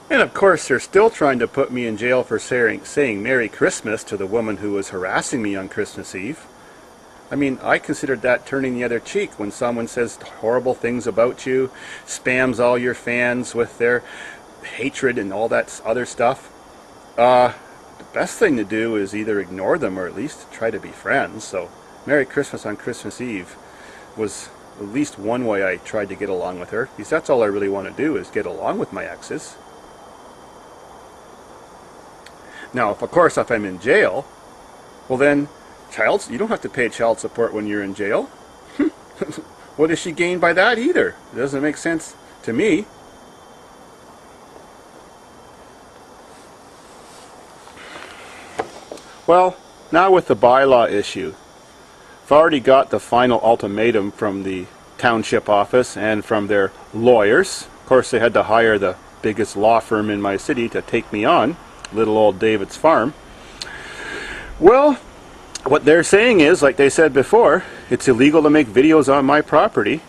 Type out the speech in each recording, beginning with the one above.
And of course they're still trying to put me in jail for saying Merry Christmas to the woman who was harassing me on Christmas Eve. I mean, I considered that turning the other cheek when someone says horrible things about you, spams all your fans with their hatred and all that other stuff. The best thing to do is either ignore them or at least try to be friends. So Merry Christmas on Christmas Eve was at least one way I tried to get along with her, because that's all I really want to do is get along with my exes. Now, of course, if I'm in jail, well then, you don't have to pay child support when you're in jail. What does she gain by that either? It doesn't make sense to me. Well, now with the bylaw issue, I've already got the final ultimatum from the township office and from their lawyers. Of course, they had to hire the biggest law firm in my city to take me on, little old Davidsfarm. Well, what they're saying is, like they said before, it's illegal to make videos on my property.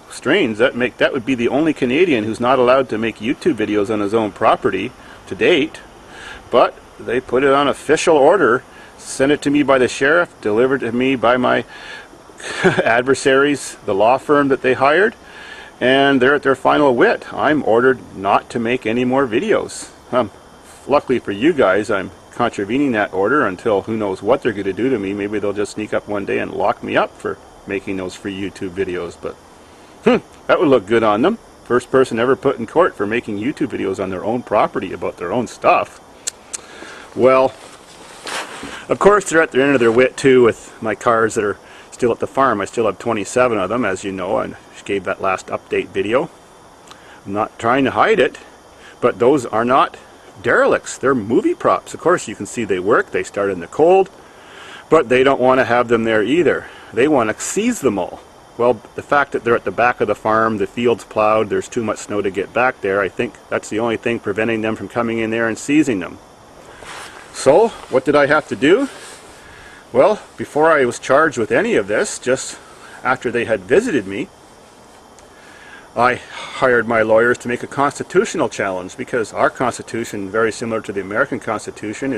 Strange. That would be the only Canadian who's not allowed to make YouTube videos on his own property to date. But they put it on official order, sent it to me by the sheriff, delivered to me by my adversaries, the law firm that they hired, and they're at their final wit. I'm ordered not to make any more videos. Luckily for you guys, I'm contravening that order until who knows what they're going to do to me. Maybe they'll just sneak up one day and lock me up for making those free YouTube videos, but that would look good on them. First person ever put in court for making YouTube videos on their own property about their own stuff. Well, of course they're at the end of their wit too with my cars that are still at the farm. I still have 27 of them, as you know. I gave that last update video. I'm not trying to hide it, but those are not derelicts. They're movie props. Of course you can see they work. They start in the cold, but they don't want to have them there either. They want to seize them all. Well, the fact that they're at the back of the farm, the field's plowed, there's too much snow to get back there, I think that's the only thing preventing them from coming in there and seizing them. So, what did I have to do? Well, before I was charged with any of this, just after they had visited me, I hired my lawyers to make a constitutional challenge, because our Constitution, very similar to the American Constitution,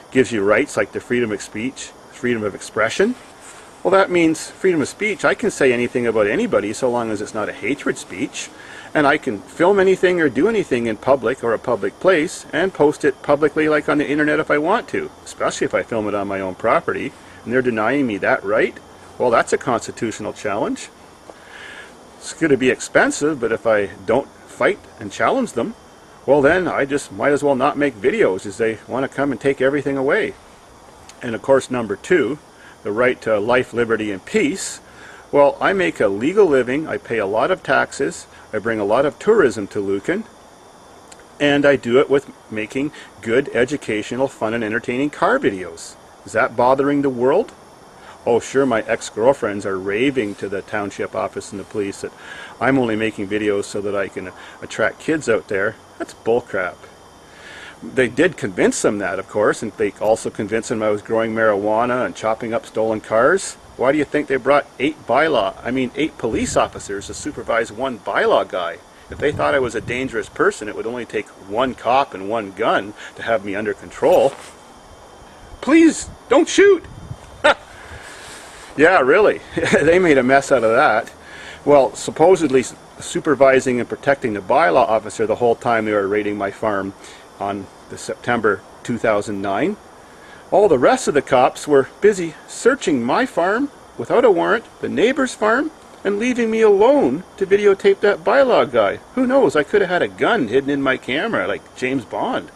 gives you rights like the freedom of speech, freedom of expression. Well, that means freedom of speech. I can say anything about anybody so long as it's not a hatred speech, and I can film anything or do anything in public or a public place and post it publicly, like on the internet, if I want to, especially if I film it on my own property, and they're denying me that right. Well, that's a constitutional challenge. It's going to be expensive, but if I don't fight and challenge them, well then I just might as well not make videos, as they want to come and take everything away. And of course, number two, the right to life, liberty, and peace. Well, I make a legal living, I pay a lot of taxes, I bring a lot of tourism to Lucan, and I do it with making good, educational, fun, and entertaining car videos. Is that bothering the world? Oh sure, my ex-girlfriends are raving to the township office and the police that I'm only making videos so that I can attract kids out there. That's bullcrap. They did convince them that, of course, and they also convinced them I was growing marijuana and chopping up stolen cars. Why do you think they brought 8 police officers to supervise one bylaw guy? If they thought I was a dangerous person, it would only take 1 cop and 1 gun to have me under control. Please, don't shoot! Yeah, really. They made a mess out of that. Well, supposedly supervising and protecting the bylaw officer the whole time they were raiding my farm on the September 2009. All the rest of the cops were busy searching my farm without a warrant, the neighbor's farm, and leaving me alone to videotape that bylaw guy. Who knows, I could have had a gun hidden in my camera like James Bond.